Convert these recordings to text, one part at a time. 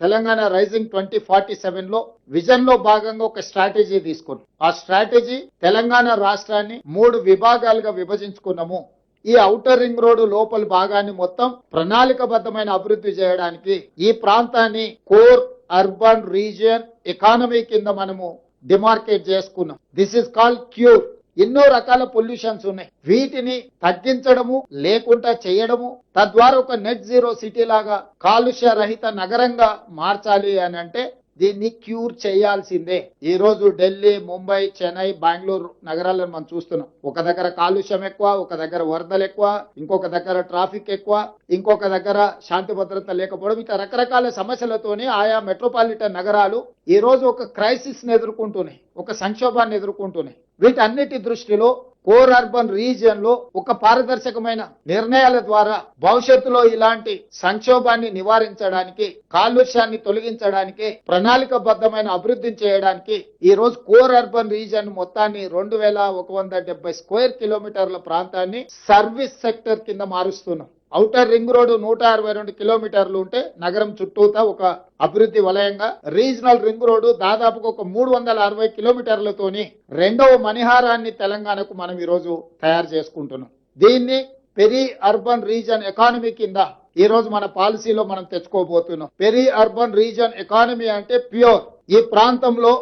Telangana rising 2047 లో vision లో భాగంగా ఒక స్ట్రాటజీ తీసుకున్నాం. ఆ స్ట్రాటజీ తెలంగాణ రాష్ట్రాన్ని 3 విభాగాలుగా విభజించుకున్నాము. ఈ ఔటర్ రింగ్ రోడ్డు లోపలి భాగాన్ని మొత్తం ప్రణాళికబద్ధమైన అభివృద్ధి చేయడానికి ఈ ప్రాంతాన్ని కోర్ అర్బన్ రీజియన్ ఎకానమీ కింద మనము డిమార్కేట్ చేసుకున్నాం. This is called cure. ఎన్నో రకాల పొల్యూషన్స్ ఉన్నాయి. వీటిని తగ్గించడము లేకుండా చేయడము, తద్వారా ఒక నెట్ జీరో సిటీ లాగా కాలుష్య రహిత నగరంగా మార్చాలి అని అంటే దీన్ని క్యూర్ చేయాల్సిందే. ఈ రోజు ఢిల్లీ, ముంబై, చెన్నై, బెంగళూరు నగరాలను మనం చూస్తున్నాం. ఒక దగ్గర కాలుష్యం ఎక్కువ, ఒక దగ్గర వరదలు ఎక్కువ, ఇంకొక దగ్గర ట్రాఫిక్ ఎక్కువ, ఇంకొక దగ్గర శాంతి భద్రత లేకపోవడం, ఇట్లా రకరకాల సమస్యలతోనే ఆయా మెట్రోపాలిటన్ నగరాలు ఈ రోజు ఒక క్రైసిస్ ని ఎదుర్కొంటున్నాయి, ఒక సంక్షోభాన్ని ఎదుర్కొంటున్నాయి. వీటన్నిటి దృష్టిలో కోర్ అర్బన్ రీజియన్ లో ఒక పారదర్శకమైన నిర్ణయాల ద్వారా భవిష్యత్తులో ఇలాంటి సంక్షోభాన్ని నివారించడానికి, కాలుష్యాన్ని తొలగించడానికి, ప్రణాళికబద్ధమైన అభివృద్ధి చేయడానికి ఈ రోజు కోర్ అర్బన్ రీజియన్ మొత్తాన్ని 2170 స్క్వేర్ కిలోమీటర్ల ప్రాంతాన్ని సర్వీస్ సెక్టర్ కింద మారుస్తున్నాం. ఔటర్ రింగ్ రోడ్డు 162 కిలోమీటర్లు ఉంటే నగరం చుట్టూతా ఒక అభివృద్ధి వలయంగా, రీజనల్ రింగ్ రోడ్డు దాదాపుగా ఒక 360 కిలోమీటర్లతోని రెండవ మణిహారాన్ని తెలంగాణకు మనం ఈరోజు తయారు చేసుకుంటున్నాం. దీన్ని పెరి అర్బన్ రీజన్ ఎకానమీ కింద ఈ రోజు మన పాలసీలో మనం తెచ్చుకోబోతున్నాం. పెరి అర్బన్ రీజన్ ఎకానమీ అంటే ప్యూర్. ఈ ప్రాంతంలో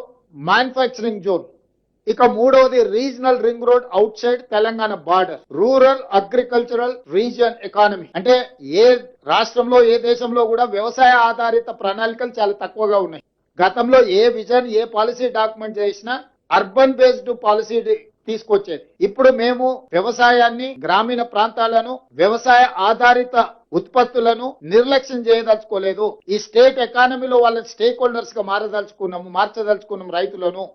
మ్యానుఫ్యాక్చరింగ్ జోన్, ఇక మూడవది regional ring road out side Telangana border, rural agricultural region economy. అంటే ఏ రాష్ట్రంలో ఏ దేశంలో కూడా వ్యవసాయ ఆధారిత ప్రణాళికలు చాలా తక్కువగా ఉన్నాయి. గతంలో ఏ విజన్ ఏ పాలసీ డాక్యుమెంట్ చేసినా అర్బన్ బేస్డ్ పాలసీ తీసుకొచ్చేది. ఇప్పుడు మేము వ్యవసాయాన్ని, గ్రామీణ ప్రాంతాలను, వ్యవసాయ ఆధారిత ఉత్పత్తులను నిర్లక్ష్యం చేయదలుచుకోలేదు. ఈ స్టేట్ ఎకానమీలో వాళ్ళ స్టేక్ హోల్డర్స్ గా మార్చదలుచుకున్నాం రైతులను.